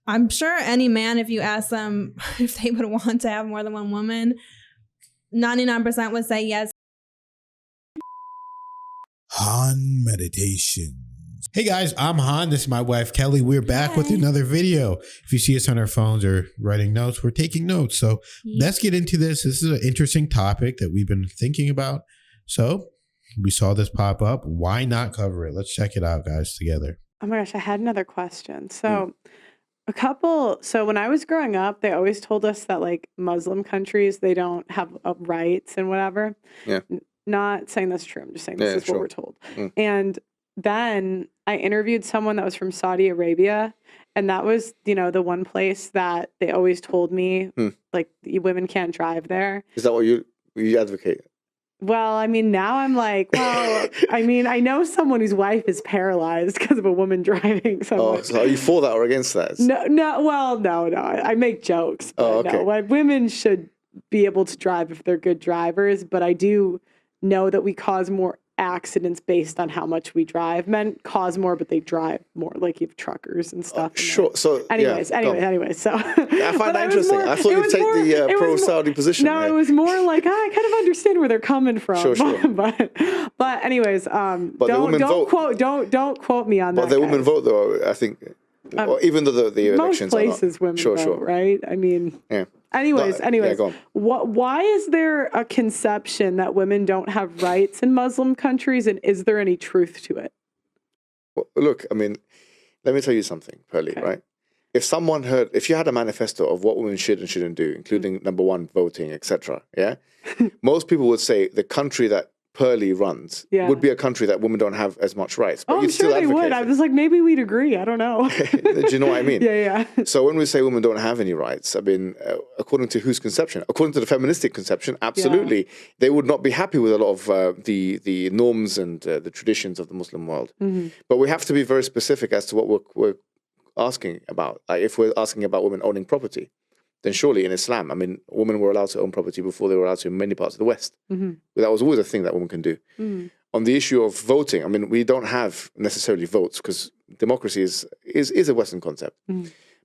I'm sure any man, if you ask them if they would want to have more than one woman, 99% would say yes. Han Meditation. Hey guys, I'm Han. This is my wife, Kelly. We're back with another video. If you see us on our phones or writing notes, we're taking notes. So let's get into this. This is an interesting topic that we've been thinking about. So we saw this pop up. Why not cover it? Let's check it out, guys, together. Oh my gosh, I had another question. So when I was growing up, they always told us that like Muslim countries, they don't have rights and whatever. Yeah. Not saying that's true. I'm just saying this is what we're told. And then I interviewed someone that was from Saudi Arabia, and that was, the one place that they always told me, like, women can't drive there. Is that what you advocate? Well, I mean, now I'm like, well, I mean, I know someone whose wife is paralyzed because of a woman driving. So so are you for that or against that? No. I make jokes. But no, women should be able to drive if they're good drivers, but I do know that we cause more accidents based on how much we drive. Men cause more, but they drive more. Like you have truckers and stuff. Sure. So anyways. So I find that interesting. I thought you'd take the pro-Saudi position. No, it was more like I kind of understand where they're coming from. Sure. but anyways, don't quote me on that. But the women vote, though. I think, even though the elections most places women vote, right? I mean, yeah. Anyways, go on. Why is there a conception that women don't have rights in Muslim countries, and is there any truth to it? Well, look, I mean, let me tell you something, Pearly, right? If you had a manifesto of what women should and shouldn't do, including number one, voting, etc., most people would say the country that Pearly runs would be a country that women don't have as much rights. But I'm sure they would. I was like, maybe we'd agree. I don't know. Do you know what I mean? Yeah. So when we say women don't have any rights, I mean, according to whose conception? According to the feministic conception, absolutely. Yeah. They would not be happy with a lot of the norms and the traditions of the Muslim world. But we have to be very specific as to what we're asking about. Like if we're asking about women owning property, then surely in Islam, I mean, women were allowed to own property before they were allowed to in many parts of the West. That was always a thing that women can do. On the issue of voting, I mean, we don't have necessarily votes because democracy is a Western concept.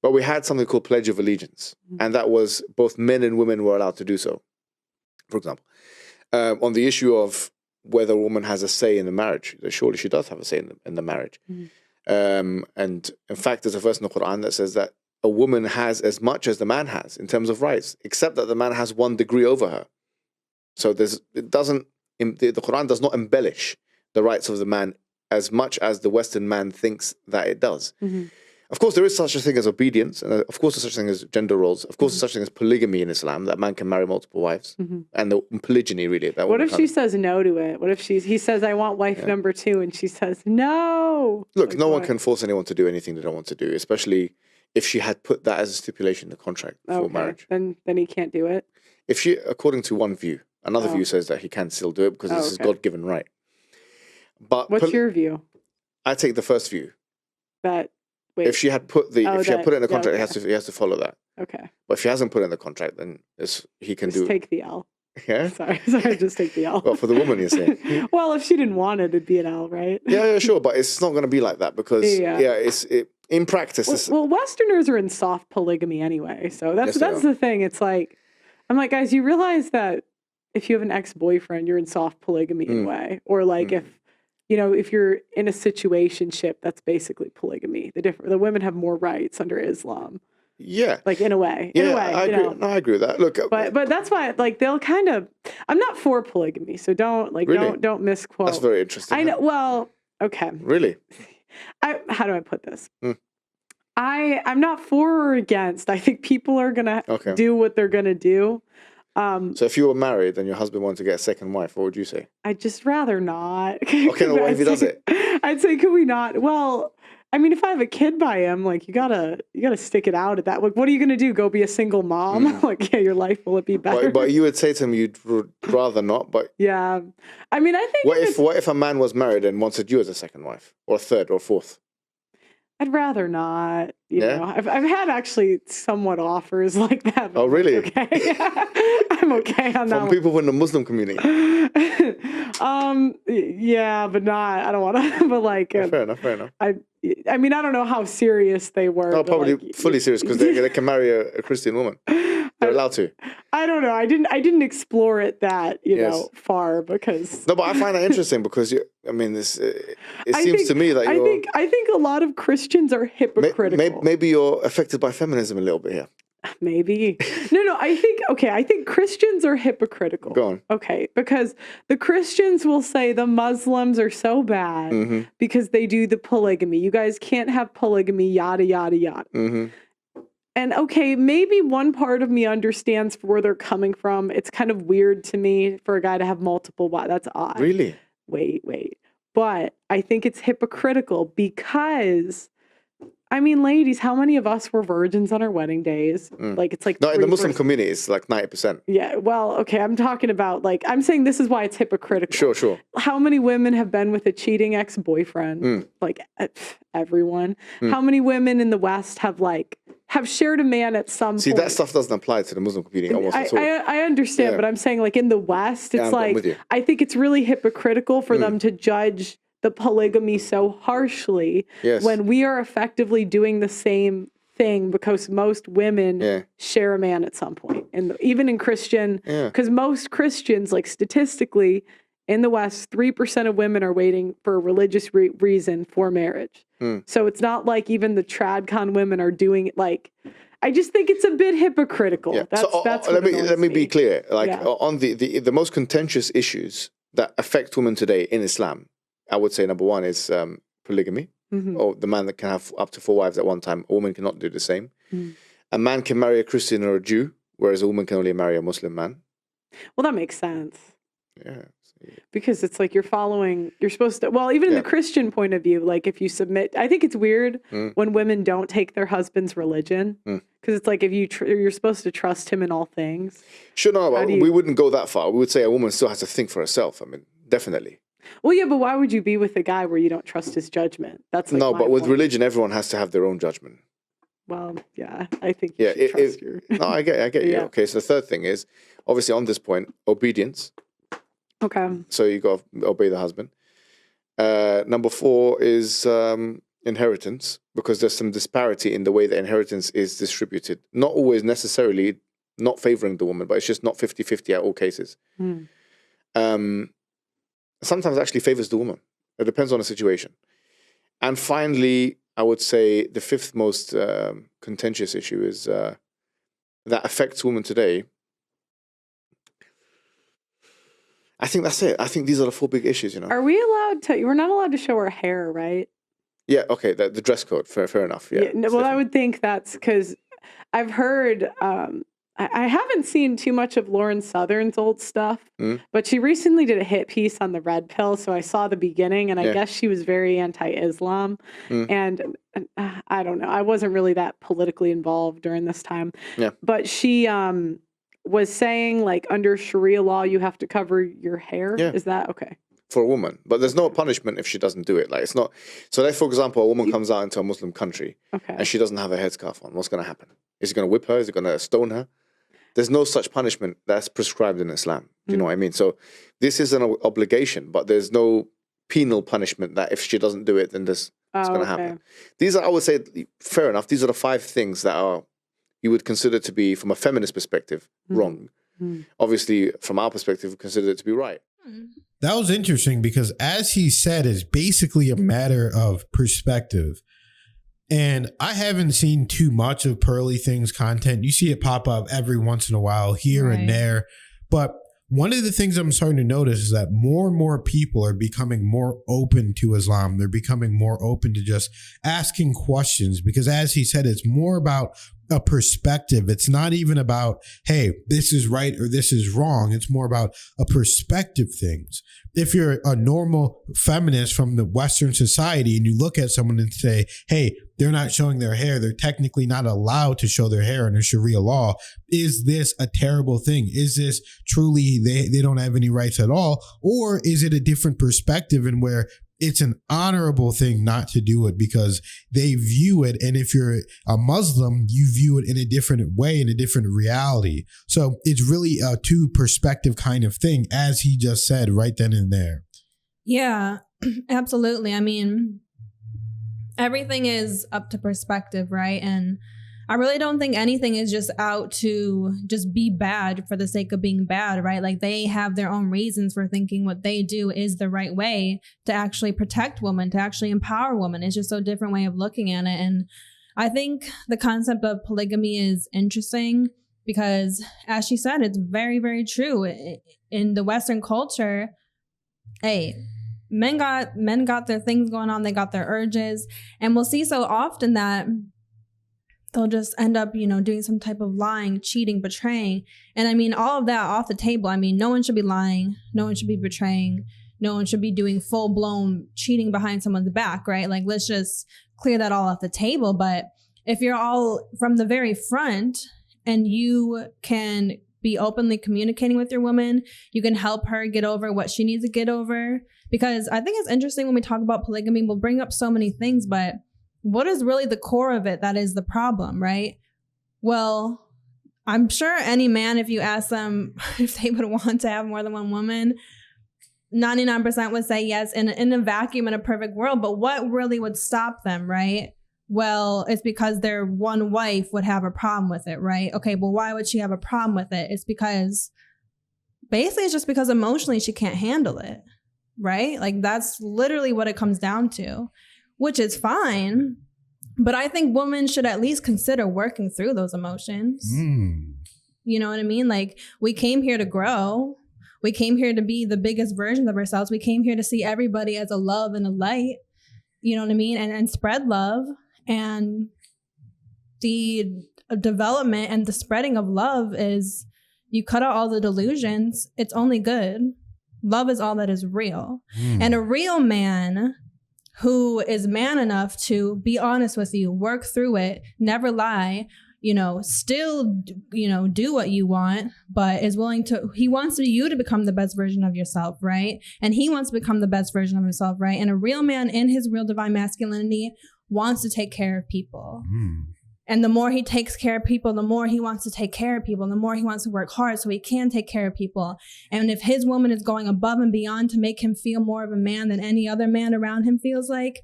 But we had something called Pledge of Allegiance, and that was both men and women were allowed to do so, for example. On the issue of whether a woman has a say in the marriage, surely she does have a say in the marriage. And in fact, there's a verse in the Quran that says that a woman has as much as the man has in terms of rights, except that the man has 1 degree over her. So the Quran does not embellish the rights of the man as much as the Western man thinks that it does. Of course, there is such a thing as obedience, and of course, there's such a thing as gender roles. Of course, there's such a thing as polygamy in Islam, that man can marry multiple wives, and the polygyny, really. What if she says no to it? What if he says, I want wife number 2, and she says no? Look, no one can force anyone to do anything they don't want to do, especially if she had put that as a stipulation in the contract for marriage. Then he can't do it? If she, according to one view, another view says that he can still do it because it's his God-given right. But what's your view? I take the first view. If she had put it in the contract, he has to follow that. Okay. But if she hasn't put it in the contract, then he can just take the L. Yeah. Sorry, just take the L. Well, for the woman, you're saying. Well, if she didn't want it, it'd be an L, right? Yeah, sure, but it's not going to be like that because in practice. Well, Westerners are in soft polygamy anyway, so that's the thing. It's like, I'm like, guys, you realize that if you have an ex-boyfriend, you're in soft polygamy in a way, or like if you're in a situationship, that's basically polygamy. The women have more rights under Islam. Yeah. Like in a way. I agree. No, I agree with that. Look, but that's why like they'll kind of. I'm not for polygamy, so don't misquote. That's very interesting. I know. Well, okay. Really? How do I put this? I'm not for or against. I think people are gonna do what they're gonna do. So if you were married and your husband wanted to get a second wife, what would you say? I'd just rather not. Okay, no, what if he does it? I'd say, could we not? Well, I mean, if I have a kid by him, like you gotta stick it out at that. Like, what are you gonna do? Go be a single mom? Like, your life will it be better? But you would say to him, you'd rather not. But yeah, I mean, I think what if a man was married and wanted you as a second wife, or a third, or fourth? I'd rather not. You know, I've had actually somewhat offers like that. Oh, really? Okay. I'm okay on that From people in the Muslim community. Yeah, but not. I don't want to. But like, Fair enough. I mean, I don't know how serious they were. No, probably like, fully serious because they can marry a Christian woman. They're allowed to. I don't know. I didn't explore it that far because. No, but I find that interesting because it seems to me that I think a lot of Christians are hypocritical. Maybe you're affected by feminism a little bit here. Maybe. No, I think Christians are hypocritical. Go on. Okay, because the Christians will say the Muslims are so bad because they do the polygamy. You guys can't have polygamy, yada, yada, yada. Mm-hmm. And okay, maybe one part of me understands where they're coming from. It's kind of weird to me for a guy to have multiple wives. That's odd. Really? Wait. But I think it's hypocritical because... I mean, ladies, how many of us were virgins on our wedding days? Like, it's like... No, in the Muslim community, it's like 90%. Yeah, well, okay, I'm talking about, like, I'm saying this is why it's hypocritical. Sure. How many women have been with a cheating ex-boyfriend? Like, everyone. How many women in the West have shared a man at some point? See, that stuff doesn't apply to the Muslim community almost at all. I understand, but I'm saying, like, in the West, it's I'm with you. I think it's really hypocritical for them to judge the polygamy so harshly when we are effectively doing the same thing because most women share a man at some point. And even in Christian, because most Christians, like statistically in the West, 3% of women are waiting for a religious reason for marriage. So it's not like even the tradcon women are doing it. Like, I just think it's a bit hypocritical. Yeah. That's let me be clear. Like on the most contentious issues that affect women today in Islam, I would say number one is polygamy, or the man that can have up to 4 wives at one time. A woman cannot do the same. A man can marry a Christian or a Jew, whereas a woman can only marry a Muslim man. Well, that makes sense. Yeah. Because it's like you're supposed to, well, even in the Christian point of view, like if you submit, I think it's weird when women don't take their husband's religion. Because it's like if you're supposed to trust him in all things. Sure, no, we wouldn't go that far. We would say a woman still has to think for herself. I mean, definitely. Well, yeah, but why would you be with a guy where you don't trust his judgment? That's like no, but with point. Religion, everyone has to have their own judgment. Well, yeah, I think you should trust your... No, I get you. Okay, so the third thing is, obviously on this point, obedience. Okay. So you got to obey the husband. Number 4 is inheritance, because there's some disparity in the way that inheritance is distributed. Not always necessarily not favoring the woman, but it's just not 50-50 at all cases. Sometimes actually favors the woman. It depends on the situation. And finally, I would say the 5th most contentious issue is that affects women today. I think that's it. I think these are the 4 big issues, Are we allowed to, we're not allowed to show our hair, right? Yeah, okay, the dress code, fair enough. Yeah, well, I would think that's because I've heard, I haven't seen too much of Lauren Southern's old stuff, but she recently did a hit piece on the red pill, so I saw the beginning, and I guess she was very anti-Islam, and I don't know, I wasn't really that politically involved during this time, but she was saying, like, under Sharia law, you have to cover your hair. Is that okay? For a woman, but there's no punishment if she doesn't do it. Like, it's not. So, like, for example, a woman comes out into a Muslim country and she doesn't have a headscarf on. What's going to happen? Is he going to whip her? Is he going to stone her? There's no such punishment that's prescribed in Islam. Do you know what I mean? So this is an obligation, but there's no penal punishment that if she doesn't do it, then this is going to happen. These are, I would say, fair enough. These are the 5 things that are you would consider to be, from a feminist perspective, wrong. Obviously, from our perspective, we consider it to be right. That was interesting because, as he said, it's basically a matter of perspective. And I haven't seen too much of Pearly Things content. You see it pop up every once in a while here and there. But one of the things I'm starting to notice is that more and more people are becoming more open to Islam. They're becoming more open to just asking questions because, as he said, it's more about a perspective. It's not even about, hey, this is right or this is wrong. It's more about a perspective things. If you're a normal feminist from the Western society and you look at someone and say, hey, they're not showing their hair, they're technically not allowed to show their hair under Sharia law. Is this a terrible thing? Is this truly they don't have any rights at all? Or is it a different perspective in where it's an honorable thing not to do it because they view it. And if you're a Muslim, you view it in a different way, in a different reality. So it's really a two perspective kind of thing, as he just said right then and there. Yeah, absolutely. I mean, everything is up to perspective, right? And I really don't think anything is just out to just be bad for the sake of being bad, right? Like they have their own reasons for thinking what they do is the right way to actually protect women, to actually empower women. It's just a different way of looking at it. And I think the concept of polygamy is interesting because, as she said, it's very, very true. In the Western culture, hey, men got their things going on. They got their urges. And we'll see so often that they'll just end up, doing some type of lying, cheating, betraying. And I mean, all of that off the table. I mean, no one should be lying. No one should be betraying. No one should be doing full blown cheating behind someone's back, right? Like, let's just clear that all off the table. But if you're all from the very front and you can be openly communicating with your woman, you can help her get over what she needs to get over. Because I think it's interesting when we talk about polygamy, we'll bring up so many things, but what is really the core of it that is the problem, right? Well, I'm sure any man, if you ask them if they would want to have more than one woman, 99% would say yes in a vacuum, in a perfect world. But what really would stop them, right? Well, it's because their one wife would have a problem with it, right? Okay, well, why would she have a problem with it? It's because basically it's just because emotionally she can't handle it, right? Like that's literally what it comes down to. Which is fine, but I think women should at least consider working through those emotions. You know what I mean? Like, we came here to grow. We came here to be the biggest versions of ourselves. We came here to see everybody as a love and a light, you know what I mean? And spread love. And the development and the spreading of love is, you cut out all the delusions, it's only good. Love is all that is real. And a real man who is man enough to be honest with you, work through it, never lie, still, do what you want, but is willing to, he wants you to become the best version of yourself, right? And he wants to become the best version of himself, right? And a real man in his real divine masculinity wants to take care of people. And the more he takes care of people, the more he wants to take care of people, the more he wants to work hard so he can take care of people. And if his woman is going above and beyond to make him feel more of a man than any other man around him feels like,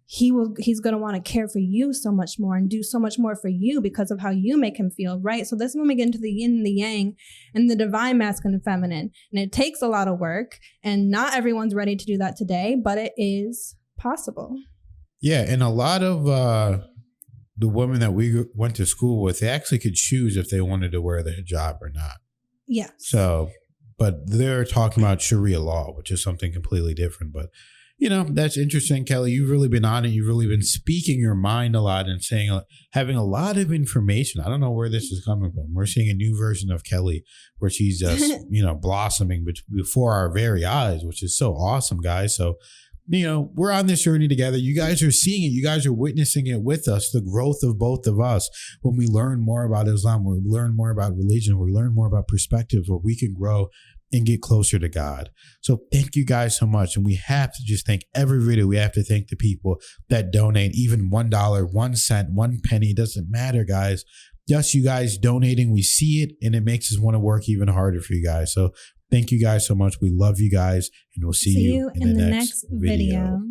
he's going to want to care for you so much more and do so much more for you because of how you make him feel, right? So this is when we get into the yin and the yang and the divine masculine and feminine. And it takes a lot of work, and not everyone's ready to do that today, but it is possible. Yeah, and a lot of the women that we went to school with, they actually could choose if they wanted to wear the hijab or not. Yes. So, but they're talking about Sharia law, which is something completely different. But, that's interesting, Kelly. You've really been on it. You've really been speaking your mind a lot and having a lot of information. I don't know where this is coming from. We're seeing a new version of Kelly where she's just, blossoming before our very eyes, which is so awesome, guys. So, we're on this journey together. You guys are seeing it. You guys are witnessing it with us, the growth of both of us. When we learn more about Islam, we learn more about religion, we learn more about perspectives where we can grow and get closer to God. So thank you guys so much. And we have to just thank every video. We have to thank the people that donate, even $1, 1 cent, 1 penny. It doesn't matter, guys. Just you guys donating, we see it, and it makes us want to work even harder for you guys. So thank you guys so much. We love you guys, and we'll see you in the next video.